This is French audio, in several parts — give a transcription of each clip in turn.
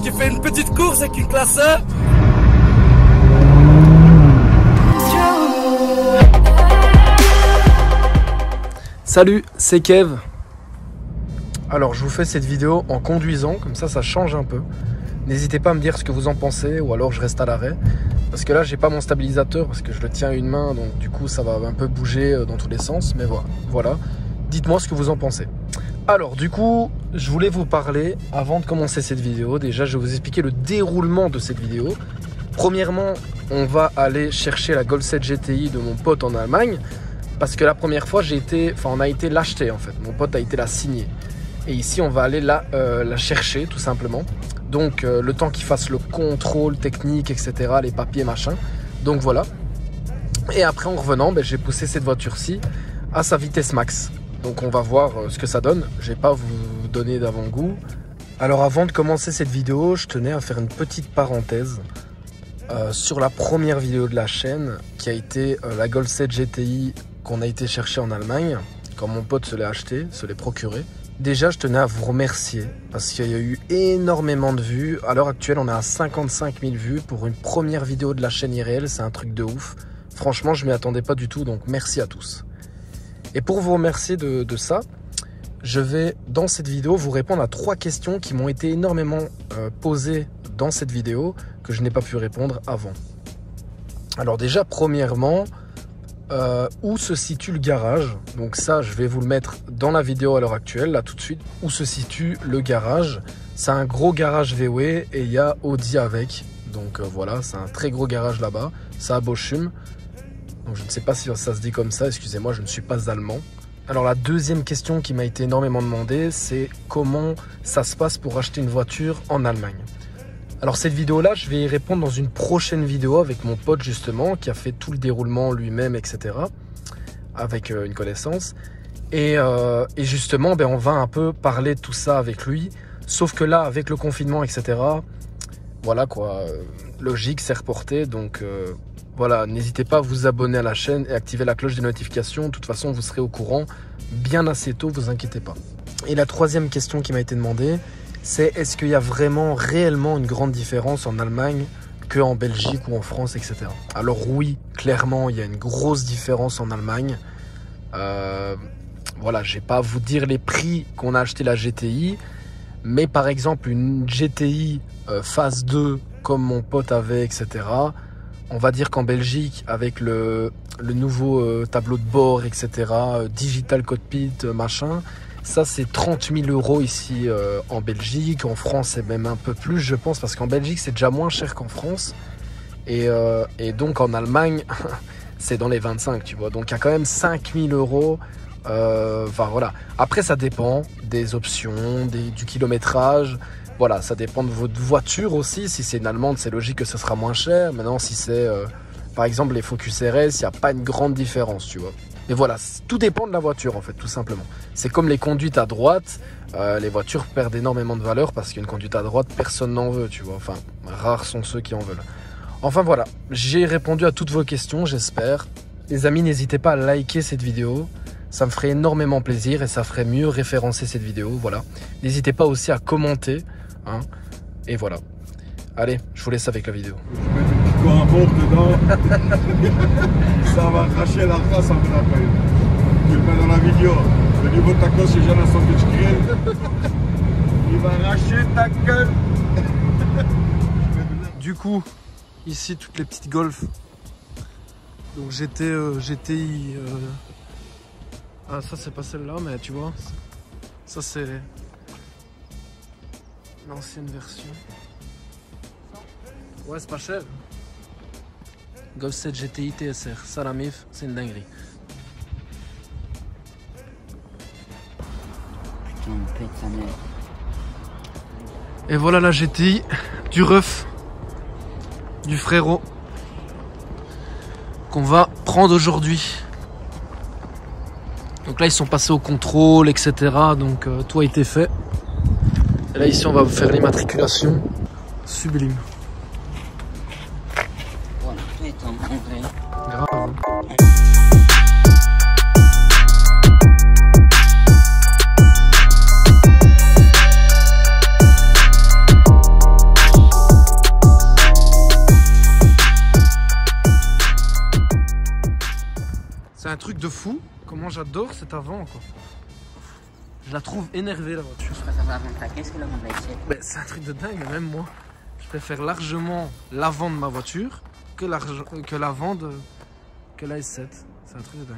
tu fais une petite course avec une classe E. Salut, c'est Kev. Alors je vous fais cette vidéo en conduisant, comme ça change un peu. N'hésitez pas à me dire ce que vous en pensez ou alors je reste à l'arrêt. Parce que là j'ai pas mon stabilisateur parce que je le tiens à une main, donc du coup ça va un peu bouger dans tous les sens. Mais voilà, dites-moi ce que vous en pensez. Alors du coup, je voulais vous parler, avant de commencer cette vidéo, déjà je vais vous expliquer le déroulement de cette vidéo. Premièrement, on va aller chercher la Golf 7 GTI de mon pote en Allemagne. Parce que la première fois, on a été l'acheter en fait. Mon pote a été la signer. Et ici, on va aller la chercher tout simplement. Donc, le temps qu'il fasse le contrôle technique, etc., les papiers, machin. Donc voilà. Et après, en revenant, j'ai poussé cette voiture-ci à sa vitesse max. Donc, on va voir ce que ça donne. Je ne vais pas vous donner d'avant-goût. Alors, avant de commencer cette vidéo, je tenais à faire une petite parenthèse. Sur la première vidéo de la chaîne, qui a été la Golf 7 GTI qu'on a été chercher en Allemagne, quand mon pote se l'est acheté, se l'est procuré. Déjà, je tenais à vous remercier parce qu'il y a eu énormément de vues. À l'heure actuelle, on est à 55 000 vues pour une première vidéo de la chaîne IRL. C'est un truc de ouf. Franchement, je m'y attendais pas du tout, donc merci à tous. Et pour vous remercier de ça, je vais, dans cette vidéo, vous répondre à 3 questions qui m'ont été énormément posées dans cette vidéo que je n'ai pas pu répondre avant. Alors déjà, premièrement, où se situe le garage? Donc ça, je vais vous le mettre dans la vidéo à l'heure actuelle, là tout de suite. Où se situe le garage? C'est un gros garage VW et il y a Audi avec. Donc voilà, c'est un très gros garage là-bas. C'est à Bochum. Donc je ne sais pas si ça se dit comme ça, excusez-moi, je ne suis pas allemand. Alors la deuxième question qui m'a été énormément demandée, c'est comment ça se passe pour acheter une voiture en Allemagne. Alors cette vidéo-là, je vais y répondre dans une prochaine vidéo avec mon pote justement, qui a fait tout le déroulement lui-même, etc. Avec une connaissance. Et justement, on va un peu parler de tout ça avec lui. Sauf que là, avec le confinement, etc., voilà quoi, logique, c'est reporté. Donc voilà, n'hésitez pas à vous abonner à la chaîne et activer la cloche des notifications. De toute façon, vous serez au courant bien assez tôt, vous inquiétez pas. Et la troisième question qui m'a été demandée, c'est est-ce qu'il y a vraiment réellement une grande différence en Allemagne qu'en Belgique ou en France, etc. Alors oui, clairement, il y a une grosse différence en Allemagne. Voilà, je ne vais pas vous dire les prix qu'on a acheté la GTI, mais par exemple, une GTI phase 2, comme mon pote avait, etc., on va dire qu'en Belgique, avec le nouveau tableau de bord, etc., digital cockpit, machin, ça c'est 30 000 € ici en Belgique. En France c'est même un peu plus, je pense, parce qu'en Belgique c'est déjà moins cher qu'en France. Et donc en Allemagne c'est dans les 25, tu vois. Donc il y a quand même 5 000 €. Enfin voilà. Après ça dépend des options, du kilométrage. Voilà, ça dépend de votre voiture aussi. Si c'est une allemande, c'est logique que ce sera moins cher. Maintenant si c'est par exemple les Focus RS, il n'y a pas une grande différence, tu vois. Mais voilà, tout dépend de la voiture en fait, tout simplement. C'est comme les conduites à droite, les voitures perdent énormément de valeur parce qu'une conduite à droite, personne n'en veut, tu vois. Enfin, rares sont ceux qui en veulent. Enfin voilà, j'ai répondu à toutes vos questions, j'espère. Les amis, n'hésitez pas à liker cette vidéo. Ça me ferait énormément plaisir et ça ferait mieux référencer cette vidéo, voilà. N'hésitez pas aussi à commenter, hein. Et voilà. Allez, je vous laisse avec la vidéo. Je mets un bord dedans. Ça va arracher la face en après. Tu le mets dans la vidéo. Le niveau de ta cosse, c'est jamais un sandwich grill. Il va arracher ta gueule. Du coup, ici toutes les petites Golf. Donc GTI. Ah ça c'est pas celle-là, mais tu vois. Ça c'est l'ancienne version. Ouais, c'est pas cher. Golf 7 GTI TSR, ça la mif, c'est une dinguerie. Putain, on pète sa mère. Et voilà la GTI du ref, du frérot, qu'on va prendre aujourd'hui. Donc là ils sont passés au contrôle, etc. Donc tout a été fait. Et là ici on va faire l'immatriculation. Sublime. Voilà, tout est en vrai. Grave. truc de fou. Comment j'adore cet avant, quoi. Je la trouve énervée, la voiture. Je préfère l'avant de ta caisse que l'avant de la S7. Mais c'est un truc de dingue, même moi. Je préfère largement l'avant de ma voiture que l'avant que la S7. C'est un truc de dingue.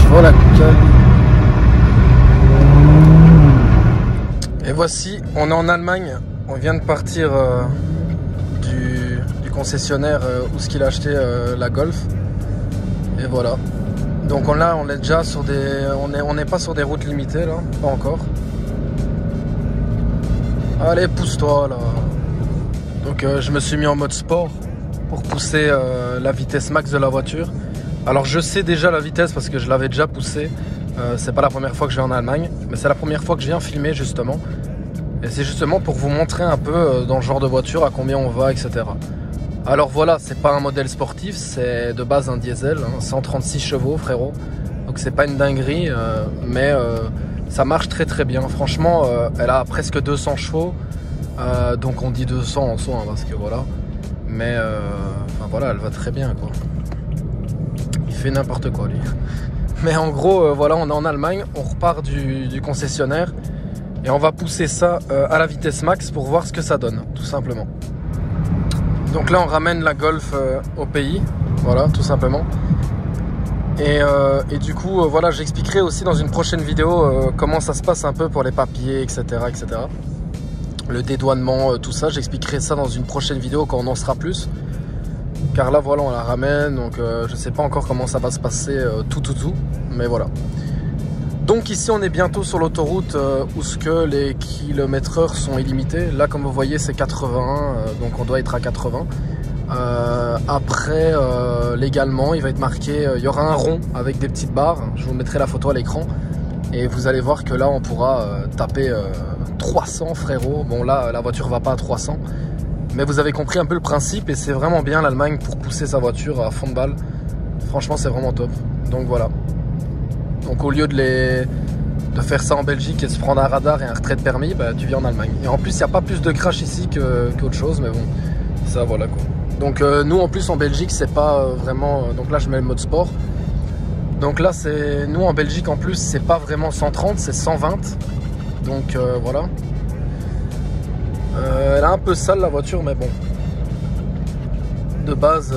Voilà. Et voici, on est en Allemagne. On vient de partir du concessionnaire où ce qu'il a acheté la Golf. Et voilà. Donc on est déjà sur des, on n'est pas sur des routes limitées là, pas encore. Allez, pousse-toi là. Donc je me suis mis en mode sport pour pousser la vitesse max de la voiture. Alors je sais déjà la vitesse parce que je l'avais déjà poussée. C'est pas la première fois que je vais en Allemagne, mais c'est la première fois que je viens filmer justement. Et c'est justement pour vous montrer un peu dans le genre de voiture à combien on va, etc. Alors voilà, c'est pas un modèle sportif, c'est de base un diesel, hein, 136 chevaux frérot. Donc c'est pas une dinguerie, mais ça marche très très bien. Franchement, elle a presque 200 chevaux. Donc on dit 200 en soi, hein, parce que voilà. Mais enfin voilà, elle va très bien quoi. Il fait n'importe quoi lui. Mais en gros, voilà, on est en Allemagne, on repart du concessionnaire et on va pousser ça à la vitesse max pour voir ce que ça donne, tout simplement. Donc là, on ramène la Golf au pays, voilà, tout simplement. Et du coup, voilà, j'expliquerai aussi dans une prochaine vidéo comment ça se passe un peu pour les papiers, etc., etc. Le dédouanement, tout ça, j'expliquerai ça dans une prochaine vidéo quand on en saura plus. Car là voilà on la ramène, donc je sais pas encore comment ça va se passer tout, mais voilà. Donc ici on est bientôt sur l'autoroute où ce que les kilomètres-heure sont illimités. Là comme vous voyez c'est 81, donc on doit être à 80. Après légalement il va être marqué, il y aura un rond avec des petites barres, je vous mettrai la photo à l'écran. Et vous allez voir que là on pourra taper 300 frérot. Bon là la voiture va pas à 300. Mais vous avez compris un peu le principe et c'est vraiment bien l'Allemagne pour pousser sa voiture à fond de balle. Franchement c'est vraiment top. Donc voilà. Donc au lieu de faire ça en Belgique et de se prendre un radar et un retrait de permis, bah, tu viens en Allemagne. Et en plus il n'y a pas plus de crash ici qu'autre chose, mais bon, ça voilà quoi. Donc nous en plus en Belgique c'est pas vraiment... donc là je mets le mode sport. Donc là c'est... Nous en Belgique en plus c'est pas vraiment 130, c'est 120. Donc voilà. Elle est un peu sale la voiture, mais bon. De base,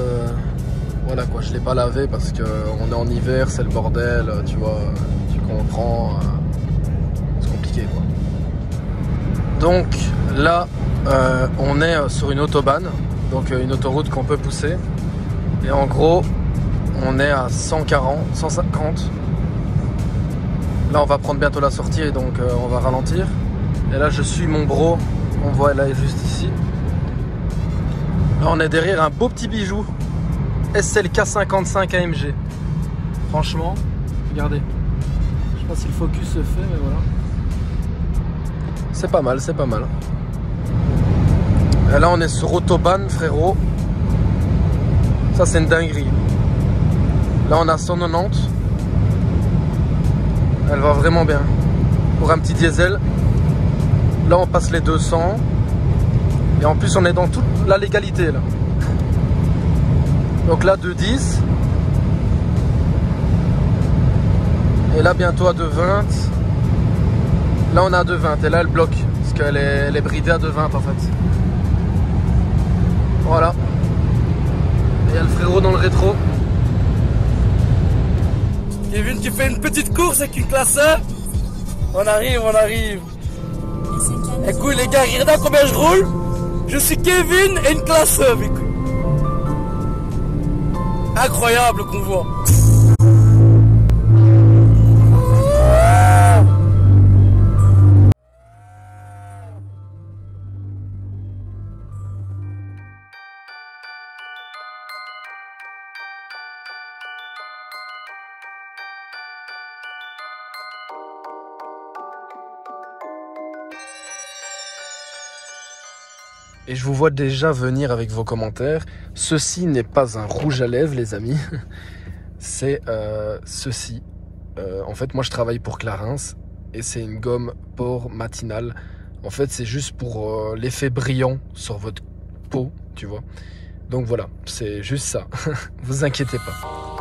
voilà quoi, je l'ai pas lavé parce qu'on est en hiver, c'est le bordel, tu vois, tu comprends. C'est compliqué quoi. Donc là, on est sur une autobahn, donc une autoroute qu'on peut pousser. Et en gros, on est à 140, 150. Là, on va prendre bientôt la sortie et donc on va ralentir. Et là, je suis mon bro. On voit là juste ici. Là on est derrière un beau petit bijou SLK 55 AMG. Franchement, regardez. Je sais pas si le focus se fait, mais voilà. C'est pas mal, c'est pas mal. Et là on est sur Autobahn frérot. Ça c'est une dinguerie. Là on a 190. Elle va vraiment bien. Pour un petit diesel. Là on passe les 200. Et en plus on est dans toute la légalité là. Donc là 2,10. Et là bientôt à 2,20. Là on est à 2,20. Et là elle bloque. Parce qu'elle est bridée à 2,20 en fait. Voilà. Et il y a le frérot dans le rétro. Kevin qui fait une petite course avec une classe 1. On arrive, on arrive. Écoute les gars, regardez à combien je roule. Je suis Kevin et une classe 1, mec. Incroyable qu'on voit. Et je vous vois déjà venir avec vos commentaires. Ceci n'est pas un rouge à lèvres, les amis. C'est ceci. En fait, moi, je travaille pour Clarins. Et c'est une gomme pore matinale. En fait, c'est juste pour l'effet brillant sur votre peau, tu vois. Donc voilà, c'est juste ça. Vous inquiétez pas.